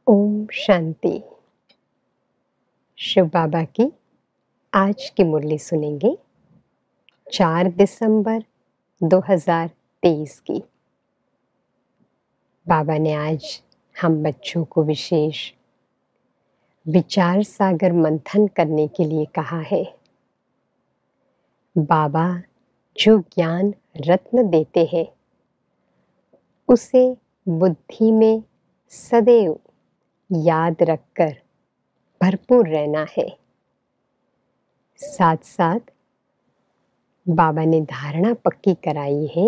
ओम शांति। शिव बाबा की आज की मुरली सुनेंगे 4 दिसंबर 2023 की। बाबा ने आज हम बच्चों को विशेष विचार सागर मंथन करने के लिए कहा है। बाबा जो ज्ञान रत्न देते हैं उसे बुद्धि में सदैव याद रखकर भरपूर रहना है। साथ साथ बाबा ने धारणा पक्की कराई है,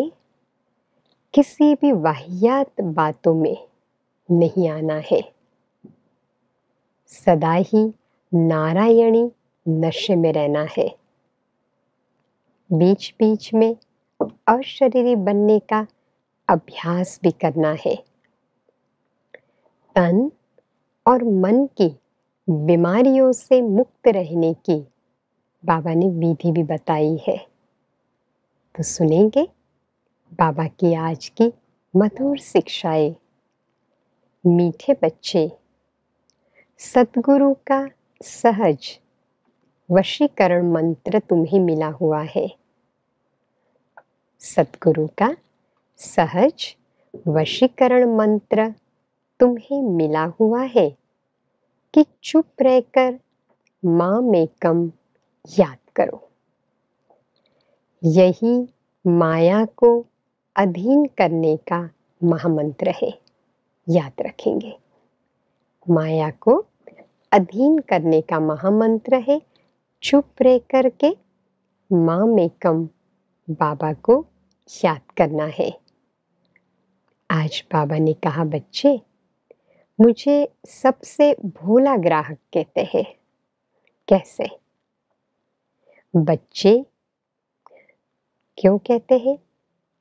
किसी भी वाहियात बातों में नहीं आना है। सदा ही नारायणी नशे में रहना है। बीच बीच में अशरीरी बनने का अभ्यास भी करना है। तन और मन की बीमारियों से मुक्त रहने की बाबा ने विधि भी बताई है। तो सुनेंगे बाबा की आज की मधुर शिक्षाएं। मीठे बच्चे, सतगुरु का सहज वशीकरण मंत्र तुम्हें मिला हुआ है। सतगुरु का सहज वशीकरण मंत्र तुम्हें मिला हुआ है कि चुप रहकर माम एकम याद करो। यही माया को अधीन करने का महामंत्र है। याद रखेंगे, माया को अधीन करने का महामंत्र है। चुप रह करके माम एकम बाबा को याद करना है। आज बाबा ने कहा, बच्चे मुझे सबसे भोला ग्राहक कहते हैं। कैसे? बच्चे क्यों कहते हैं?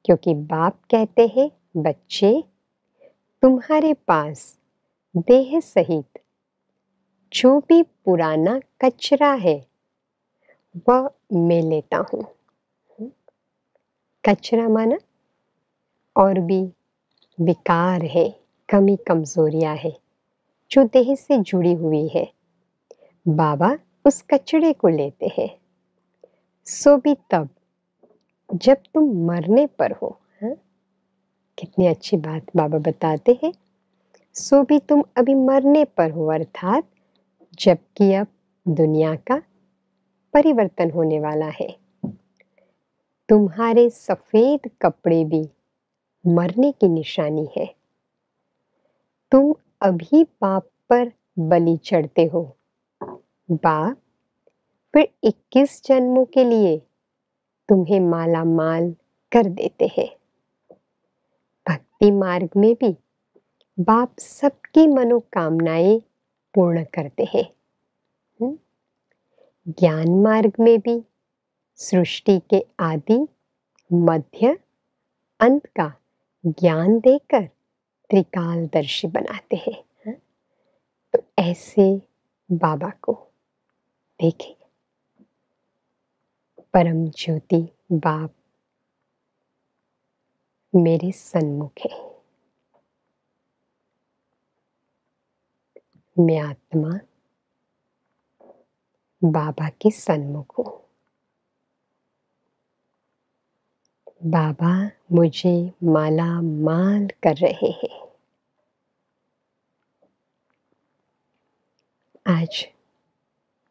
क्योंकि बाप कहते हैं, बच्चे तुम्हारे पास देह सहित जो भी पुराना कचरा है वह मैं लेता हूं। कचरा माना और भी विकार है, कमी कमजोरियां है जो देह से जुड़ी हुई है। बाबा उस कचड़े को लेते हैं। सो भी तब जब तुम मरने पर हो। कितनी अच्छी बात बाबा बताते हैं। सो भी तुम अभी मरने पर हो, अर्थात जबकि अब दुनिया का परिवर्तन होने वाला है। तुम्हारे सफेद कपड़े भी मरने की निशानी है। तुम अभी बाप पर बलि चढ़ते हो। बाप फिर 21 जन्मों के लिए तुम्हें माला माल कर देते हैं। भक्ति मार्ग में भी बाप सबकी मनोकामनाएं पूर्ण करते हैं। ज्ञान मार्ग में भी सृष्टि के आदि मध्य अंत का ज्ञान देकर त्रिकालदर्शी बनाते हैं। तो ऐसे बाबा को देखें। परम ज्योति बाप मेरे सन्मुख है। मैं आत्मा बाबा के सन्मुख हूं। बाबा मुझे माला माल कर रहे हैं। आज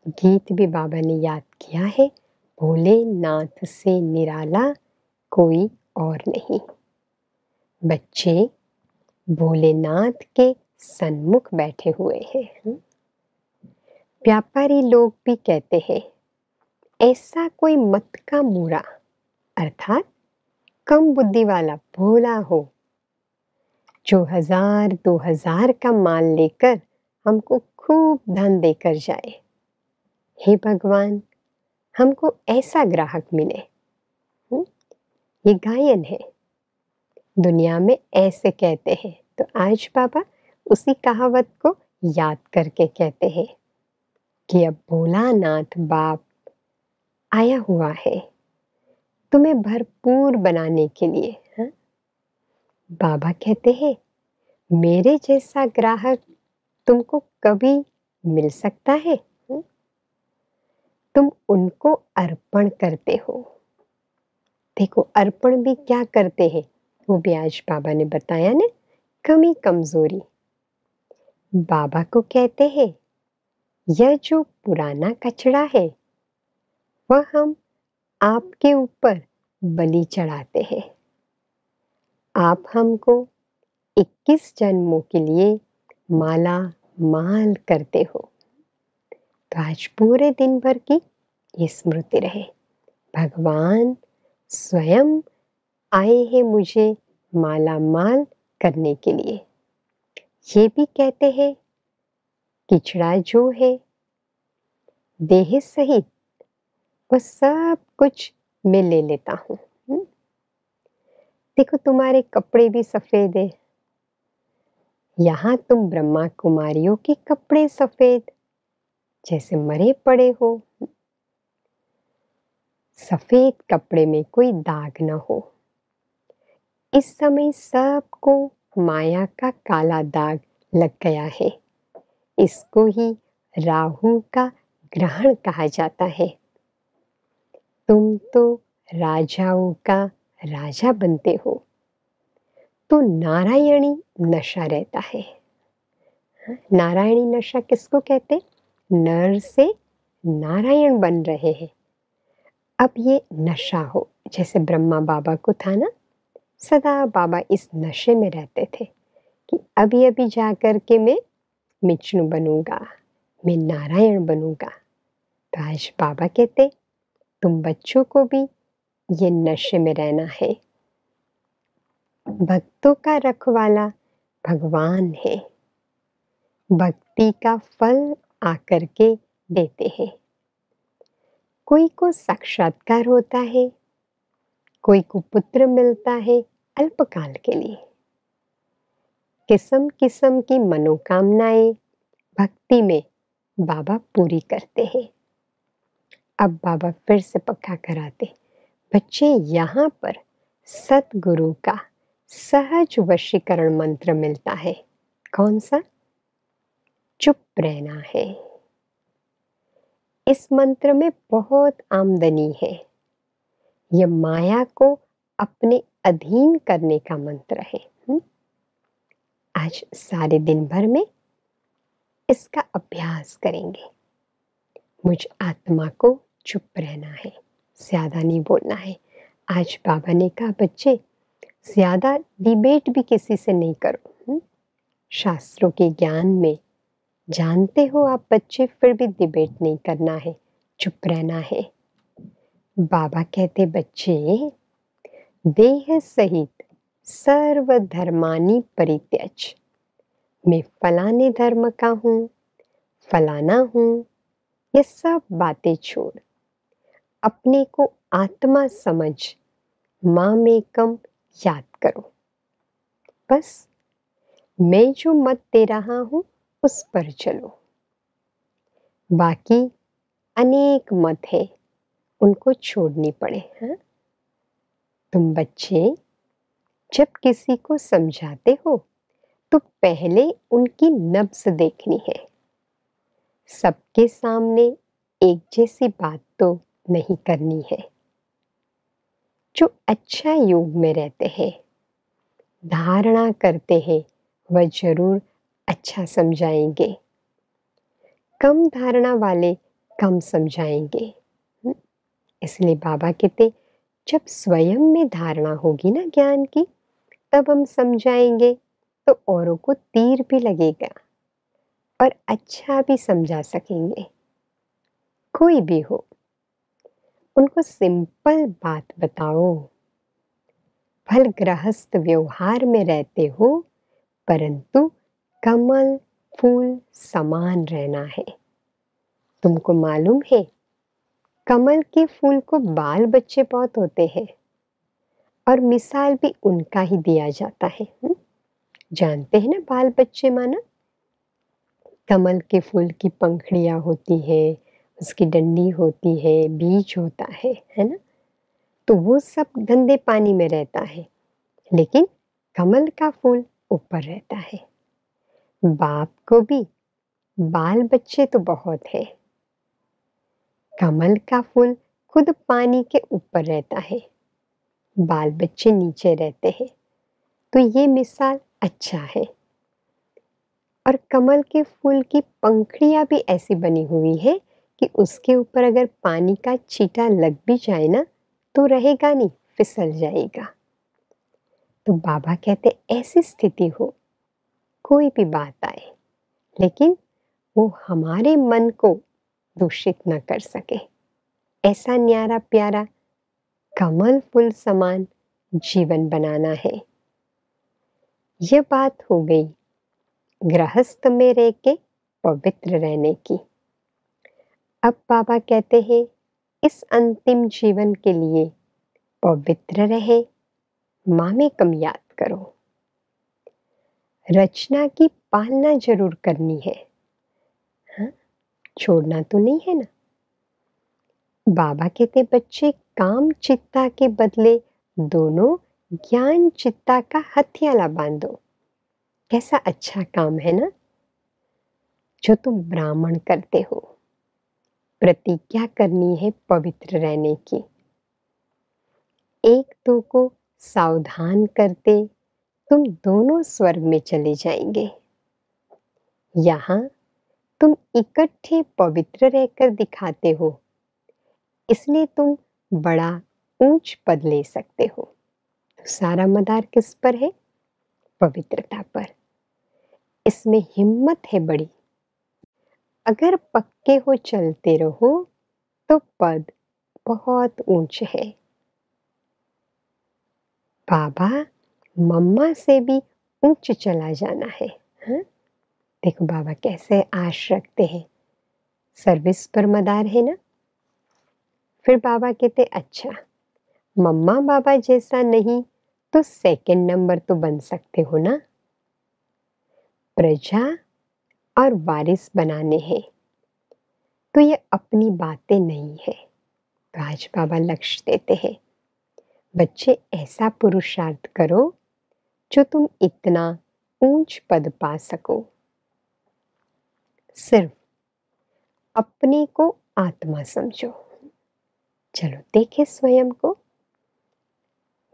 गीत भी बाबा ने याद किया है, भोलेनाथ से निराला कोई और नहीं। बच्चे भोलेनाथ के सन्मुख बैठे हुए हैं। व्यापारी लोग भी कहते हैं, ऐसा कोई मत का मूढ़ा, अर्थात कम बुद्धि वाला भोला हो जो 1000-2000 का माल लेकर हमको खूब धन देकर जाए। हे भगवान, हमको ऐसा ग्राहक मिले। ये गायन है, दुनिया में ऐसे कहते हैं। तो आज बाबा उसी कहावत को याद करके कहते हैं कि अब भोलानाथ बाप आया हुआ है तुम्हें भरपूर बनाने के लिए। बाबा कहते हैं, मेरे जैसा ग्राहक तुमको कभी मिल सकता है? तुम उनको अर्पण करते हो। देखो, अर्पण भी क्या करते हैं वो भी आज बाबा ने बताया ना। कमी कमजोरी बाबा को कहते हैं, यह जो पुराना कचरा है वह हम आपके ऊपर बलि चढ़ाते हैं। आप हमको 21 जन्मों के लिए माला माल करते हो। तो आज पूरे दिन भर की ये स्मृति रहे, भगवान स्वयं आए हैं मुझे माला माल करने के लिए। ये भी कहते हैं, किचड़ा जो है देह सहित वह सब कुछ मैं ले लेता हूँ। देखो, तुम्हारे कपड़े भी सफेद है। यहाँ तुम ब्रह्मा कुमारियों के कपड़े सफेद, जैसे मरे पड़े हो। सफेद कपड़े में कोई दाग न हो। इस समय सबको माया का काला दाग लग गया है। इसको ही राहु का ग्रहण कहा जाता है। तुम तो राजाओं का राजा बनते हो, तो नारायणी नशा रहता है। नारायणी नशा किसको कहते? नर से नारायण बन रहे हैं। अब ये नशा हो, जैसे ब्रह्मा बाबा को था ना, सदा बाबा इस नशे में रहते थे कि अभी अभी जाकर के मैं विष्णु बनूंगा, मैं नारायण बनूंगा। तो आज बाबा कहते, तुम बच्चों को भी ये नशे में रहना है। भक्तों का रखवाला भगवान है। भक्ति का फल आकर के देते हैं। कोई को साक्षात्कार होता है, कोई को पुत्र मिलता है अल्पकाल के लिए। किस्म किस्म की मनोकामनाएं भक्ति में बाबा पूरी करते हैं। अब बाबा फिर से पक्का कराते, बच्चे यहाँ पर सतगुरु का सहज वशीकरण मंत्र मिलता है। कौन सा? चुप रहना है। इस मंत्र में बहुत आमदनी है। यह माया को अपने अधीन करने का मंत्र है। आज सारे दिन भर में इसका अभ्यास करेंगे। मुझ आत्मा को चुप रहना है, ज्यादा नहीं बोलना है। आज बाबा ने कहा, बच्चे ज्यादा डिबेट भी किसी से नहीं करो। शास्त्रों के ज्ञान में जानते हो आप बच्चे, फिर भी डिबेट नहीं करना है, चुप रहना है। बाबा कहते, बच्चे देह सहित सर्व धर्मानि परित्यज। मैं फलाने धर्म का हूँ, फलाना हूँ, ये सब बातें छोड़ अपने को आत्मा समझ मामेकम याद करो। बस मैं जो मत दे रहा हूँ उस पर चलो। बाकी अनेक मत है, उनको छोड़नी पड़े। हाँ? तुम बच्चे जब किसी को समझाते हो तो पहले उनकी नब्ज देखनी है। सबके सामने एक जैसी बात तो नहीं करनी है। जो अच्छा योग में रहते हैं, धारणा करते हैं, वह जरूर अच्छा समझाएंगे। कम धारणा वाले कम समझाएंगे। इसलिए बाबा कहते, जब स्वयं में धारणा होगी ना ज्ञान की, तब हम समझाएंगे तो औरों को तीर भी लगेगा और अच्छा भी समझा सकेंगे। कोई भी हो, उनको सिंपल बात बताओ। भल गृहस्थ व्यवहार में रहते हो, परंतु कमल फूल समान रहना है। तुमको मालूम है, कमल के फूल को बाल बच्चे बहुत होते हैं और मिसाल भी उनका ही दिया जाता है। जानते हैं ना, बाल बच्चे माना कमल के फूल की पंखड़ियां होती है, उसकी डंडी होती है, बीज होता है ना। तो वो सब गंदे पानी में रहता है, लेकिन कमल का फूल ऊपर रहता है। बाप को भी बाल बच्चे तो बहुत हैं। कमल का फूल खुद पानी के ऊपर रहता है, बाल बच्चे नीचे रहते हैं। तो ये मिसाल अच्छा है। और कमल के फूल की पंखुड़ियां भी ऐसी बनी हुई है कि उसके ऊपर अगर पानी का छींटा लग भी जाए ना तो रहेगा नहीं, फिसल जाएगा। तो बाबा कहते ऐसी स्थिति हो, कोई भी बात आए, लेकिन वो हमारे मन को दूषित न कर सके। ऐसा न्यारा प्यारा कमल फूल समान जीवन बनाना है। ये बात हो गई गृहस्थ में रह के पवित्र रहने की। अब बाबा कहते हैं इस अंतिम जीवन के लिए पवित्र रहे, मामेकम याद करो। रचना की पालना जरूर करनी है, हाँ? छोड़ना तो नहीं है ना। बाबा कहते बच्चे काम चित्ता के बदले दोनों ज्ञान चित्ता का हथियाला बांधो। कैसा अच्छा काम है ना, जो तुम ब्राह्मण करते हो। प्रतिज्ञा करनी है पवित्र रहने की। एक दो को सावधान करते तुम दोनों स्वर्ग में चले जाएंगे। यहाँ तुम इकट्ठे पवित्र रहकर दिखाते हो, इसलिए तुम बड़ा ऊंच पद ले सकते हो। तो सारा मदार किस पर है? पवित्रता पर। इसमें हिम्मत है बड़ी। अगर पक्के हो चलते रहो तो पद बहुत ऊंच है। बाबा मम्मा से भी ऊंच चला जाना है, हाँ? देखो बाबा कैसे आश रखते हैं, सर्विस पर मदार है ना। फिर बाबा कहते अच्छा, मम्मा बाबा जैसा नहीं तो सेकंड नंबर तो बन सकते हो ना। प्रजा और वारिस बनाने हैं, तो ये अपनी बातें नहीं है। तो आज बाबा लक्ष्य देते हैं, बच्चे ऐसा पुरुषार्थ करो जो तुम इतना ऊंच पद पा सको। सिर्फ अपने को आत्मा समझो। चलो देखे स्वयं को,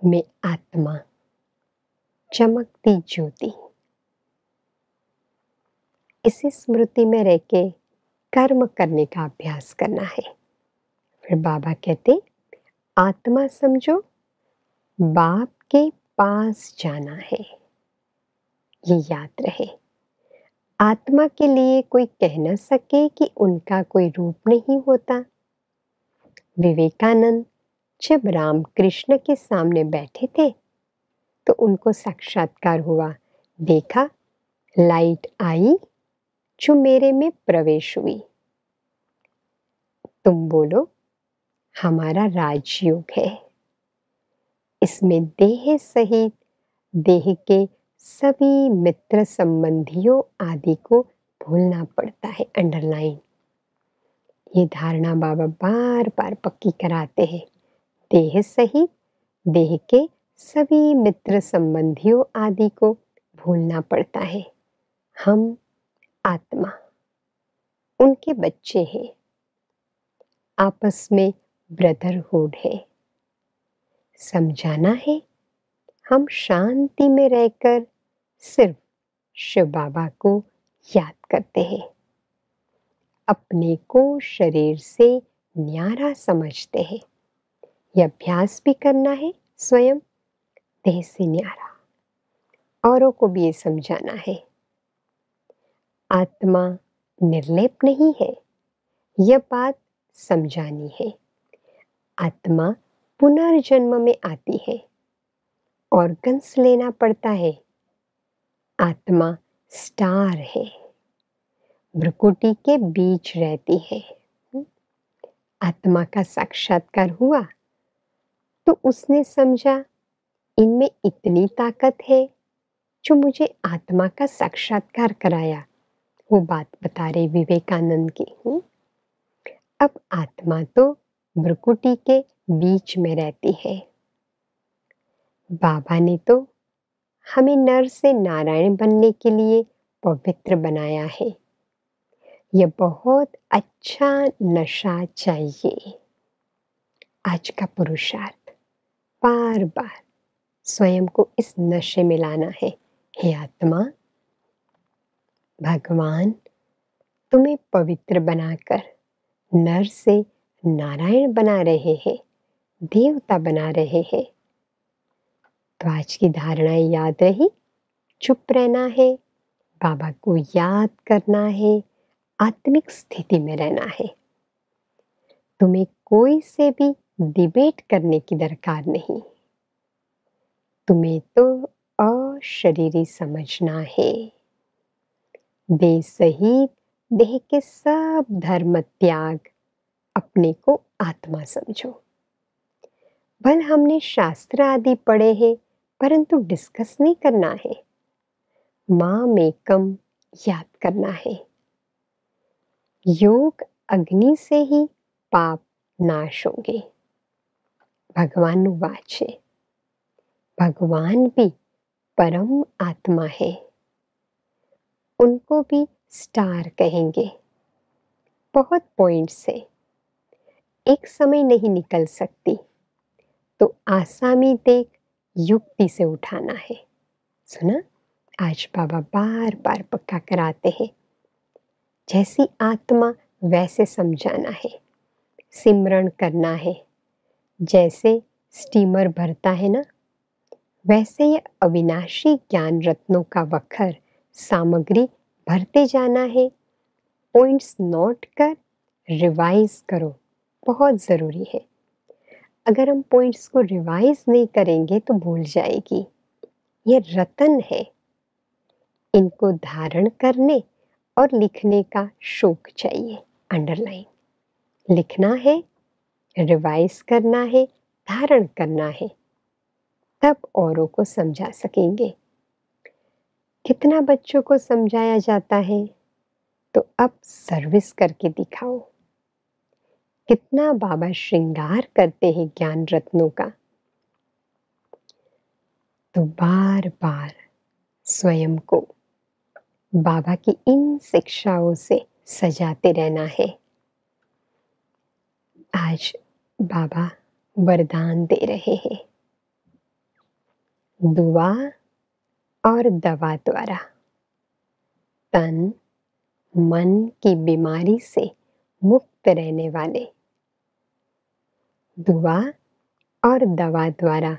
मैं आत्मा, चमकती ज्योति। इसी स्मृति में रह के कर्म करने का अभ्यास करना है। फिर बाबा कहते आत्मा समझो, बाप के पास जाना है। ये याद रहे। आत्मा के लिए कोई कह न सके कि उनका कोई रूप नहीं होता। विवेकानंद जब रामकृष्ण के सामने बैठे थे तो उनको साक्षात्कार हुआ, देखा लाइट आई जो मेरे में प्रवेश हुई। तुम बोलो हमारा राजयोग है, इसमें देह सहित देह के सभी मित्र संबंधियों आदि को भूलना पड़ता है। अंडरलाइन ये धारणा बाबा बार बार पक्की कराते हैं। देह सहित देह के सभी मित्र संबंधियों आदि को भूलना पड़ता है। हम आत्मा उनके बच्चे हैं, आपस में ब्रदरहुड है। समझाना है हम शांति में रहकर सिर्फ शिव बाबा को याद करते हैं, अपने को शरीर से न्यारा समझते हैं। यह अभ्यास भी करना है स्वयं देह से न्यारा, औरों को भी ये समझाना है। आत्मा निर्लेप नहीं है, यह बात समझानी है। आत्मा पुनर्जन्म में आती है, ऑर्गन्स लेना पड़ता है। आत्मा स्टार है, भ्रुकुटी के बीच रहती है। आत्मा का साक्षात्कार हुआ तो उसने समझा इनमें इतनी ताकत है जो मुझे आत्मा का साक्षात्कार कराया। वो बात बता रहे विवेकानंद की। अब आत्मा तो भ्रुकुटी के बीच में रहती है। बाबा ने तो हमें नर से नारायण बनने के लिए पवित्र बनाया है। ये बहुत अच्छा नशा चाहिए। आज का पुरुषार्थ बार बार स्वयं को इस नशे में लाना है। हे आत्मा, भगवान तुम्हें पवित्र बनाकर नर से नारायण बना रहे हैं, देवता बना रहे हैं। तो आज की धारणाएं याद रही। चुप रहना है, बाबा को याद करना है, आत्मिक स्थिति में रहना है। तुम्हें कोई से भी डिबेट करने की दरकार नहीं। तुम्हें तो अशरीरी समझना है। देह सहित देह के सब धर्म त्याग, अपने को आत्मा समझो। भल हमने शास्त्र आदि पढ़े हैं, परंतु डिस्कस नहीं करना है। माम एकम याद करना है। योग अग्नि से ही पाप नाश होंगे। भगवान वाच है। भगवान भी परम आत्मा है, उनको भी स्टार कहेंगे। बहुत पॉइंट्स है, एक समय नहीं निकल सकती, तो आसामी देख युक्ति से उठाना है। सुना, आज बाबा बार बार पक्का कराते हैं। जैसी आत्मा वैसे समझाना है, सिमरण करना है। जैसे स्टीमर भरता है ना, वैसे ये अविनाशी ज्ञान रत्नों का वखर सामग्री भरते जाना है। पॉइंट्स नोट कर रिवाइज करो, बहुत जरूरी है। अगर हम पॉइंट्स को रिवाइज नहीं करेंगे तो भूल जाएगी। ये रतन है, इनको धारण करने और लिखने का शौक चाहिए। अंडरलाइन लिखना है, रिवाइज करना है, धारण करना है, तब औरों को समझा सकेंगे। कितना बच्चों को समझाया जाता है, तो अब सर्विस करके दिखाओ। कितना बाबा श्रृंगार करते हैं ज्ञान रत्नों का। तो बार बार स्वयं को बाबा की इन शिक्षाओं से सजाते रहना है। आज बाबा वरदान दे रहे हैं, दुआ और दवा द्वारा तन मन की बीमारी से मुक्त रहने वाले। दुआ और दवा द्वारा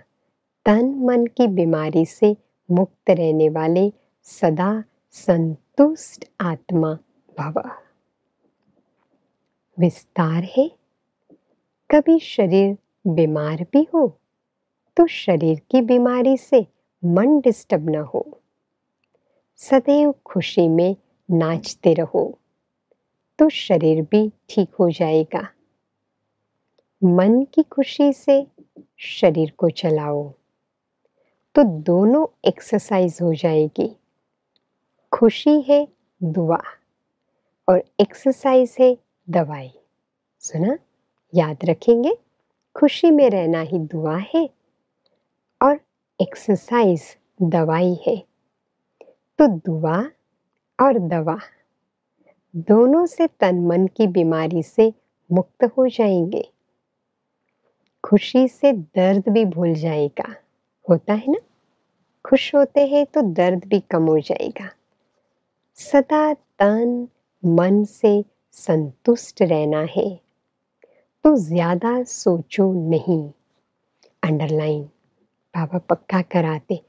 तन मन की बीमारी से मुक्त रहने वाले सदा संतुष्ट आत्मा भव। विस्तार है, कभी शरीर बीमार भी हो तो शरीर की बीमारी से मन डिस्टर्ब न हो। सदैव खुशी में नाचते रहो तो शरीर भी ठीक हो जाएगा। मन की खुशी से शरीर को चलाओ तो दोनों एक्सरसाइज हो जाएगी। खुशी है दुआ और एक्सरसाइज है दवाई। सुना, याद रखेंगे, खुशी में रहना ही दुआ है और एक्सरसाइज दवाई है। तो दुआ और दवा दोनों से तन मन की बीमारी से मुक्त हो जाएंगे। खुशी से दर्द भी भूल जाएगा। होता है ना, खुश होते हैं तो दर्द भी कम हो जाएगा। सदा तन मन से संतुष्ट रहना है, तो ज्यादा सोचो नहीं। अंडरलाइन बाबा पक्का कराते,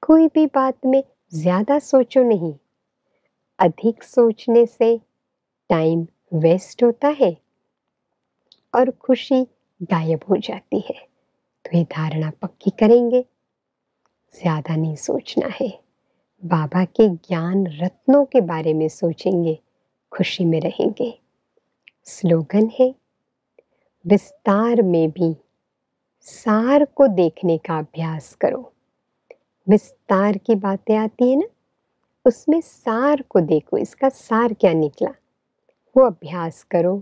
कोई भी बात में ज्यादा सोचो नहीं। अधिक सोचने से टाइम वेस्ट होता है और खुशी गायब हो जाती है। तो ये धारणा पक्की करेंगे, ज्यादा नहीं सोचना है। बाबा के ज्ञान रत्नों के बारे में सोचेंगे, खुशी में रहेंगे। स्लोगन है, विस्तार में भी सार को देखने का अभ्यास करो। विस्तार की बातें आती है ना, उसमें सार को देखो, इसका सार क्या निकला, वो अभ्यास करो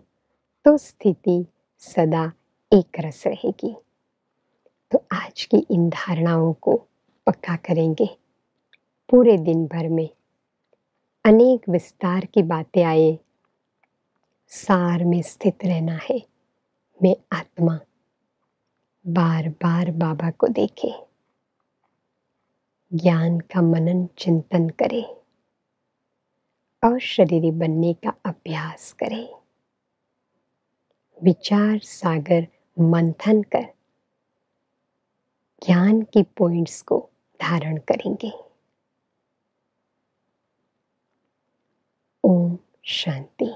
तो स्थिति सदा एक रस रहेगी। तो आज की इन धारणाओं को पक्का करेंगे। पूरे दिन भर में अनेक विस्तार की बातें आए सार में स्थित रहना है। मैं आत्मा बार बार बाबा को देखे, ज्ञान का मनन चिंतन करे, अशरीरी बनने का अभ्यास करे, विचार सागर मंथन कर ज्ञान की पॉइंट्स को धारण करेंगे। ओम शांति।